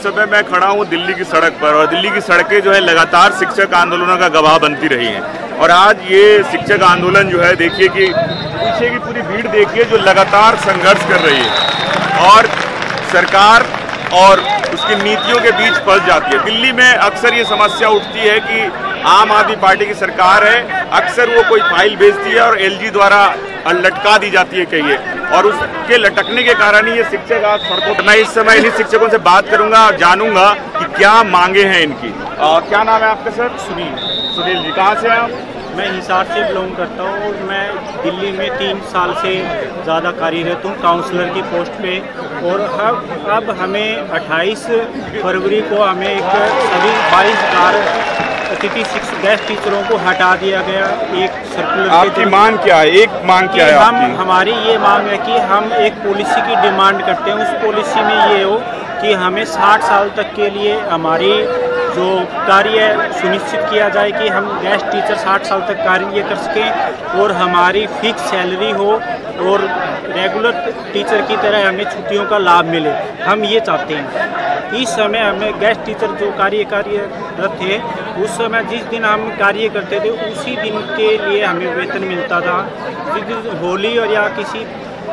समय मैं खड़ा हूँ दिल्ली की सड़क पर, और दिल्ली की सड़कें जो है लगातार शिक्षक आंदोलनों का गवाह बनती रही हैं। और आज ये शिक्षक आंदोलन जो है, देखिए कि पीछे की पूरी भीड़ देखिए जो लगातार संघर्ष कर रही है और सरकार और उसकी नीतियों के बीच फंस जाती है। दिल्ली में अक्सर ये समस्या उठती है कि आम आदमी पार्टी की सरकार है, अक्सर वो कोई फाइल भेजती है और एलजी द्वारा लटका दी जाती है कहिए, और उसके लटकने के कारण ही ये शिक्षक आज सड़कों पर। मैं इस समय इन्हीं शिक्षकों से बात करूंगा और जानूंगा कि क्या मांगे हैं इनकी। क्या नाम है आपका सर? सुनील जी, कहाँ से हैं आप? मैं हिसार से बिलोंग करता हूँ और मैं दिल्ली में 3 साल से ज़्यादा कार्यरत हूँ काउंसलर की पोस्ट पे। और अब हमें 28 फरवरी को हमें सभी 22 अतिथि शिक्षक गेस्ट टीचरों को हटा दिया गया एक सर्कुलर। आपकी मांग क्या है? एक मांग क्या है आपकी? हमारी ये मांग है कि हम एक पॉलिसी की डिमांड करते हैं। उस पॉलिसी में ये हो कि हमें 60 साल तक के लिए हमारी जो कार्य सुनिश्चित किया जाए कि हम गेस्ट टीचर 60 साल तक कार्य कर सकें और हमारी फिक्स सैलरी हो और रेगुलर टीचर की तरह हमें छुट्टियों का लाभ मिले। हम ये चाहते हैं। इस समय हमें गेस्ट टीचर जो कार्यरत थे, उस समय जिस दिन हम कार्य करते थे उसी दिन के लिए हमें वेतन मिलता था। जिस दिन होली और या किसी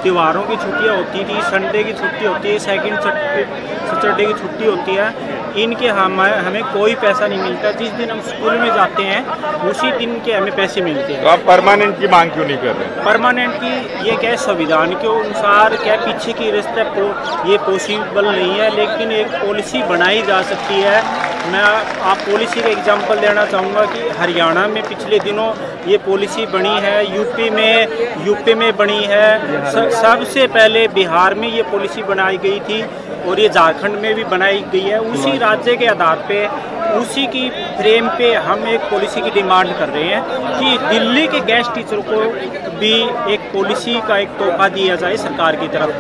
त्योहारों की छुट्टियां होती थी, संडे की छुट्टी होती है, सेकंड सैटरडे की छुट्टी होती है, इनके हमें कोई पैसा नहीं मिलता। जिस दिन हम स्कूल में जाते हैं उसी दिन के हमें पैसे मिलते हैं। तो आप परमानेंट की मांग क्यों नहीं कर रहे? परमानेंट की ये क्या संविधान के अनुसार क्या पीछे की रिश्ते ये पॉसिबल नहीं है, लेकिन एक पॉलिसी बनाई जा सकती है। मैं आप पॉलिसी का एग्जांपल देना चाहूँगा कि हरियाणा में पिछले दिनों ये पॉलिसी बनी है, यूपी में बनी है, सबसे पहले बिहार में ये पॉलिसी बनाई गई थी और ये झारखंड में भी बनाई गई है। उसी राज्य के आधार पे, उसी की फ्रेम पे हम एक पॉलिसी की डिमांड कर रहे हैं कि दिल्ली के गेस्ट टीचर को भी एक पॉलिसी का एक तोहफा दिया जाए सरकार की तरफ।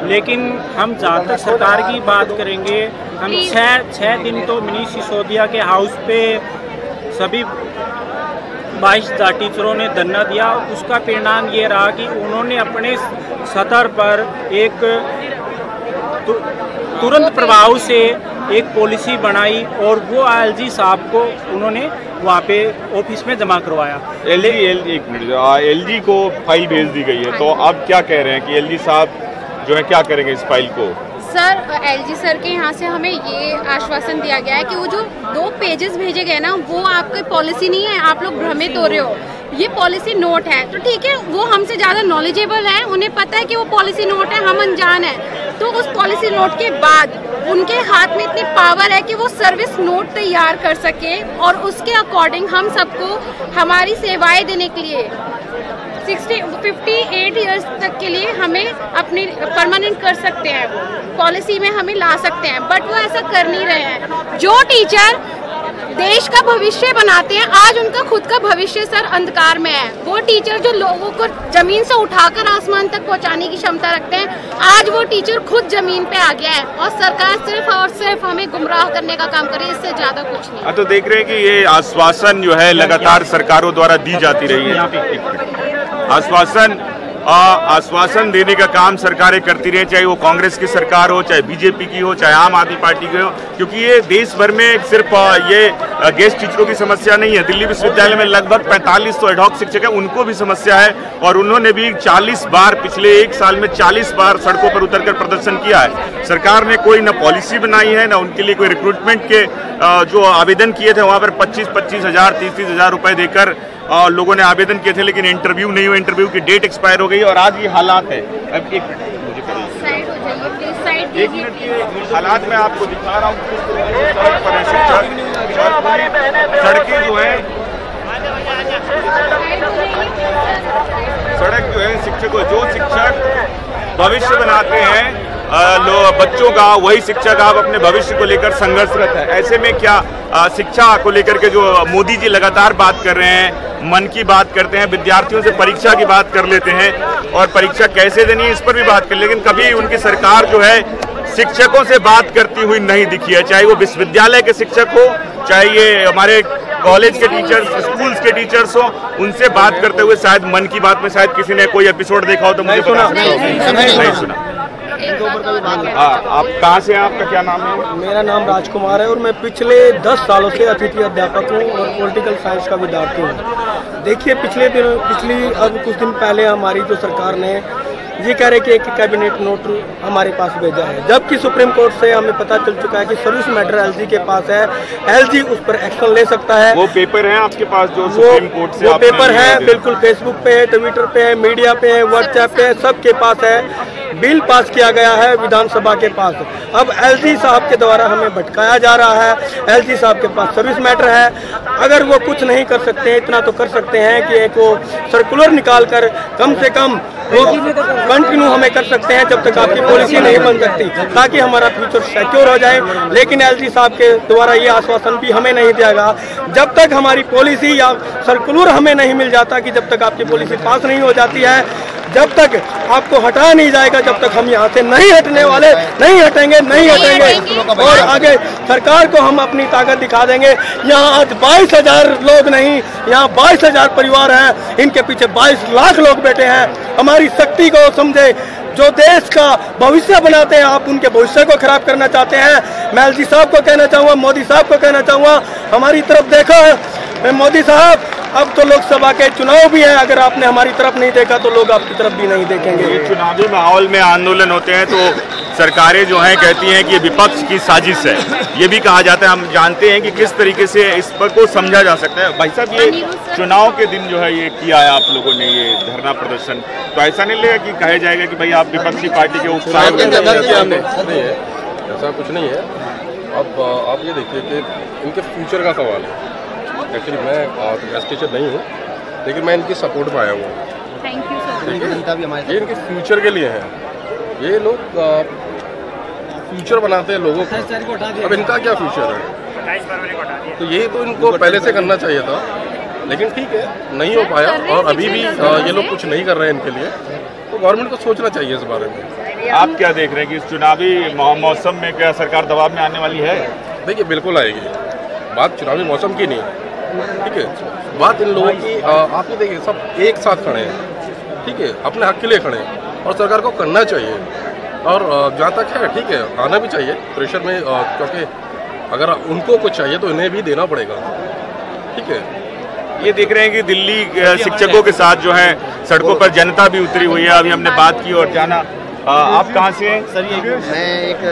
लेकिन हम ज़्यादातर सरकार की बात करेंगे, हम 6 दिन तो मनीष सिसोदिया के हाउस पे सभी 22,000 टीचरों ने धरना दिया। उसका परिणाम ये रहा कि उन्होंने अपने सतर पर एक तुरंत प्रभाव से एक पॉलिसी बनाई और वो एलजी साहब को उन्होंने वहाँ पे ऑफिस में जमा करवाया। एलजी को फाइल भेज दी गई है, तो अब क्या कह रहे हैं कि एलजी साहब जो है क्या करेंगे इस फाइल को? सर, एलजी सर के यहाँ से हमें ये आश्वासन दिया गया है कि वो जो 2 पेजेस भेजे गए ना, वो आपकी पॉलिसी नहीं है, आप लोग भ्रमित हो रहे हो, ये पॉलिसी नोट है। तो ठीक है, वो हमसे ज़्यादा नॉलेजेबल है, उन्हें पता है कि वो पॉलिसी नोट है, हम अनजान है। तो उस पॉलिसी नोट के बाद उनके हाथ में इतनी पावर है कि वो सर्विस नोट तैयार कर सके और उसके अकॉर्डिंग हम सबको हमारी सेवाएं देने के लिए 58 इयर्स तक के लिए हमें अपनी परमानेंट कर सकते हैं, पॉलिसी में हमें ला सकते हैं। बट वो ऐसा कर नहीं रहे हैं। जो टीचर देश का भविष्य बनाते हैं, आज उनका खुद का भविष्य सर अंधकार में है। वो टीचर जो लोगों को जमीन से उठाकर आसमान तक पहुंचाने की क्षमता रखते हैं, आज वो टीचर खुद जमीन पे आ गया है और सरकार सिर्फ और सिर्फ हमें गुमराह करने का काम करे, इससे ज्यादा कुछ नहीं। तो देख रहे हैं कि ये आश्वासन जो है लगातार सरकारों द्वारा दी जाती रही है। आश्वासन देने का काम सरकारें करती रही, चाहे वो कांग्रेस की सरकार हो, चाहे बीजेपी की हो, चाहे आम आदमी पार्टी की हो, क्योंकि ये देश भर में सिर्फ ये गेस्ट टीचरों की समस्या नहीं है। दिल्ली विश्वविद्यालय में लगभग 45 तो एडहॉक शिक्षक है, उनको भी समस्या है और उन्होंने भी 40 बार पिछले 1 साल में 40 बार सड़कों पर उतरकर प्रदर्शन किया है। सरकार ने कोई न पॉलिसी बनाई है, न उनके लिए कोई रिक्रूटमेंट के जो आवेदन किए थे वहाँ पर 25-25 हज़ार 30-30 हज़ार रुपये देकर लोगों ने आवेदन किए थे, लेकिन इंटरव्यू नहीं हुआ, इंटरव्यू की डेट एक्सपायर हो गई और आज ये हालात है। अब एक मिनट मुझे एक मिनट के हालात मैं आपको दिखा रहा हूँ। सड़कें जो है, सड़क जो है शिक्षकों, जो शिक्षक भविष्य बनाते हैं बच्चों का, वही शिक्षक आप अपने भविष्य को लेकर संघर्षरत है। ऐसे में क्या शिक्षा को लेकर के जो मोदी जी लगातार बात कर रहे हैं, मन की बात करते हैं, विद्यार्थियों से परीक्षा की बात कर लेते हैं और परीक्षा कैसे देनी है इस पर भी बात कर, लेकिन कभी उनकी सरकार जो है शिक्षकों से बात करती हुई नहीं दिखी है। चाहे वो विश्वविद्यालय के शिक्षक हो, चाहे ये हमारे कॉलेज के टीचर्स, स्कूल्स के टीचर्स हो, उनसे बात करते हुए शायद मन की बात में शायद किसी ने कोई एपिसोड देखा हो तो मुझे नहीं सुना। आप कहाँ से हैं, आपका क्या नाम है? मेरा नाम राजकुमार है और मैं पिछले 10 सालों से अतिथि अध्यापक हूँ और पॉलिटिकल साइंस का विद्यार्थी हूँ। देखिए अब कुछ दिन पहले हमारी जो सरकार ने ये कह रहे कि एक कैबिनेट नोट हमारे पास भेजा है, जबकि सुप्रीम कोर्ट से हमें पता चल चुका है कि सर्विस मैटर एलजी के पास है, एलजी उस पर एक्शन ले सकता है। वो पेपर है आपके पास जो सुप्रीम कोर्ट से? वो पेपर है, बिल्कुल फेसबुक पे है, ट्विटर पे है, मीडिया पे है, व्हाट्सएप पे है, सबके पास है। बिल पास किया गया है विधानसभा के पास। अब एलजी साहब के द्वारा हमें भटकाया जा रहा है। एलजी साहब के पास सर्विस मैटर है, अगर वो कुछ नहीं कर सकते हैं, इतना तो कर सकते हैं कि एक वो सर्कुलर निकाल कर कम से कम वो कंटिन्यू हमें कर सकते हैं जब तक आपकी पॉलिसी नहीं बन सकती, ताकि हमारा फ्यूचर सिक्योर हो जाए। लेकिन एलजी साहब के द्वारा ये आश्वासन भी हमें नहीं दिया गया, जब तक हमारी पॉलिसी या सर्कुलर हमें नहीं मिल जाता, कि जब तक आपकी पॉलिसी पास नहीं हो जाती है, जब तक आपको हटाया नहीं जाएगा, जब तक हम यहाँ से नहीं हटने वाले, नहीं हटेंगे। और आगे सरकार को हम अपनी ताकत दिखा देंगे। यहाँ आज 22,000 लोग नहीं, यहाँ 22,000 परिवार हैं, इनके पीछे 22 लाख लोग बैठे हैं। हमारी शक्ति को समझे, जो देश का भविष्य बनाते हैं, आप उनके भविष्य को खराब करना चाहते हैं। मैं एलजी साहब को कहना चाहूँगा, मोदी साहब को कहना चाहूँगा, हमारी तरफ देखो मोदी साहब, अब तो लोकसभा के चुनाव भी है, अगर आपने हमारी तरफ नहीं देखा तो लोग आपकी तरफ भी नहीं देखेंगे। ये चुनावी माहौल में आंदोलन होते हैं तो सरकारें जो हैं कहती हैं कि ये विपक्ष की साजिश है, ये भी कहा जाता है। हम जानते हैं कि किस तरीके से इस पर को समझा जा सकता है। भाई साहब, ये चुनाव के दिन जो है ये किया है आप लोगों ने, ये धरना प्रदर्शन, तो ऐसा नहीं लगेगा कि कहा जाएगा कि भाई आप विपक्षी पार्टी के उत्साह? ऐसा कुछ नहीं है। अब आप ये देखिए कि इनके फ्यूचर का सवाल है। एक्चुअली मैं क्लास टीचर नहीं हूँ, लेकिन मैं इनकी सपोर्ट में आया हुआ हूँ। Thank you sir. ये इनके फ्यूचर के लिए है। ये लोग फ्यूचर बनाते हैं लोगों का, अब इनका क्या फ्यूचर है? तो ये तो इनको पहले से करना चाहिए था, लेकिन ठीक है, नहीं हो पाया। और अभी भी ये लोग कुछ नहीं कर रहे हैं इनके लिए, तो गवर्नमेंट को सोचना चाहिए इस बारे में। आप क्या देख रहे हैं कि इस चुनावी मौसम में क्या सरकार दबाव में आने वाली है? देखिए, बिल्कुल आएगी। बात चुनावी मौसम की नहीं, ठीक है, बात इन लोगों की। आप ये देखिए, सब एक साथ खड़े हैं, ठीक है, अपने हक के लिए खड़े हैं, और सरकार को करना चाहिए। और जहाँ तक है, ठीक है, आना भी चाहिए प्रेशर में, क्योंकि अगर उनको कुछ चाहिए तो इन्हें भी देना पड़ेगा, ठीक है। ये देख रहे हैं कि दिल्ली शिक्षकों के साथ जो है सड़कों पर जनता भी उतरी हुई है। अभी हमने बात की और जाना। आप कहाँ से हैं? सर, ये मैं एक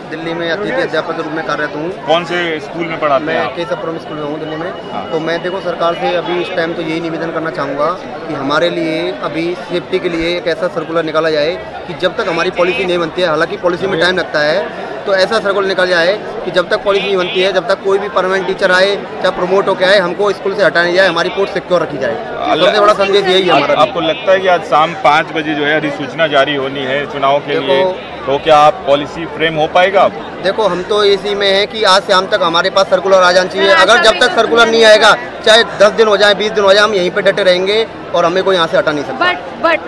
दिल्ली में अतिथि अध्यापक के रूप में कार्यरत हूँ। कौन से स्कूल में पढ़ाते हैं? मैं केशवपुरम स्कूल में हूँ दिल्ली में। तो मैं देखो सरकार से अभी इस टाइम तो यही निवेदन करना चाहूँगा कि हमारे लिए अभी सेफ्टी के लिए एक ऐसा सर्कुलर निकाला जाए कि जब तक हमारी पॉलिसी नहीं बनती है, हालांकि पॉलिसी में टाइम लगता है, तो ऐसा सर्कुलर निकाला जाए कि जब तक पॉलिसी नहीं बनती है, जब तक कोई भी परमानेंट टीचर आए चाहे प्रमोट होकर आए, हमको स्कूल से हटाया नहीं जाए, हमारी पोस्ट सिक्योर रखी जाए। सबसे बड़ा संदेश यही है हमारा। आपको लगता है कि आज शाम 5 बजे जो है अधिसूचना जारी होनी है चुनाव के लिए, तो क्या आप पॉलिसी फ्रेम हो पाएगा? देखो, हम तो इसी में है कि आज शाम तक हमारे पास सर्कुलर आ जाना चाहिए। अगर जब तक सर्कुलर नहीं आएगा, चाहे 10 दिन हो जाए, 20 दिन हो जाए, हम यहीं पे डटे रहेंगे और हमें कोई यहाँ से हटा नहीं सकता। बट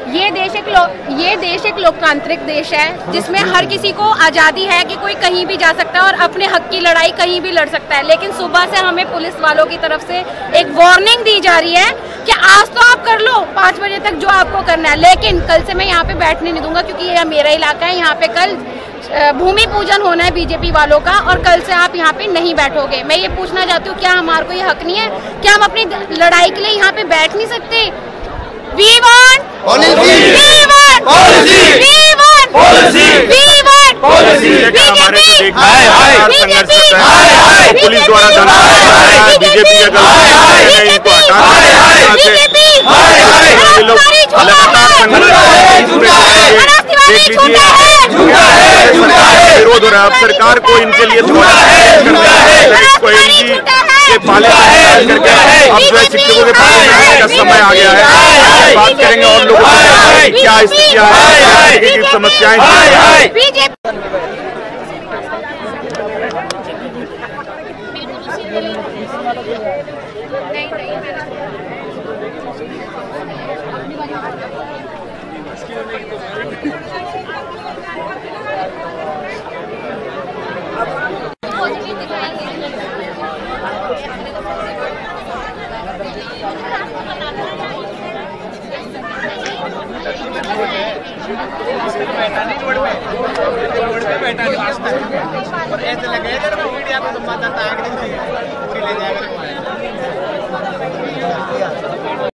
ये देश एक लोकतांत्रिक देश है, जिसमें हर किसी को आज़ादी है कि कोई कहीं भी जा सकता है और अपने हक की लड़ाई कहीं भी लड़ सकता है। लेकिन सुबह से हमें पुलिस वालों की तरफ से एक वार्निंग दी जा रही है कि आज तो आप कर लो 5 बजे तक जो आपको करना है, लेकिन कल से मैं यहाँ पे बैठने नहीं दूंगा, क्योंकि ये मेरा इलाका है। यहाँ पे कल भूमि पूजन होना है बीजेपी वालों का, और कल से आप यहाँ पे नहीं बैठोगे। मैं ये पूछना चाहती हूँ, क्या हमारे को ये हक नहीं है? क्या हम अपनी लड़ाई के लिए यहाँ पे बैठ नहीं सकते? We want policy. We want policy. We want policy. We want policy. हमारे तो देखना है पुलिस द्वारा धरना बीजेपी के इनको विरोध हो रहा है। अब सरकार को इनके लिए के पाले करके अब जो है शिक्षकों के पाले का समय आ गया है। बात करेंगे और लोगों से क्या स्थितियाँ हैं, समस्याएं हैं। बैठा नहीं वास्ता और ऐसे लगे मीडिया को तो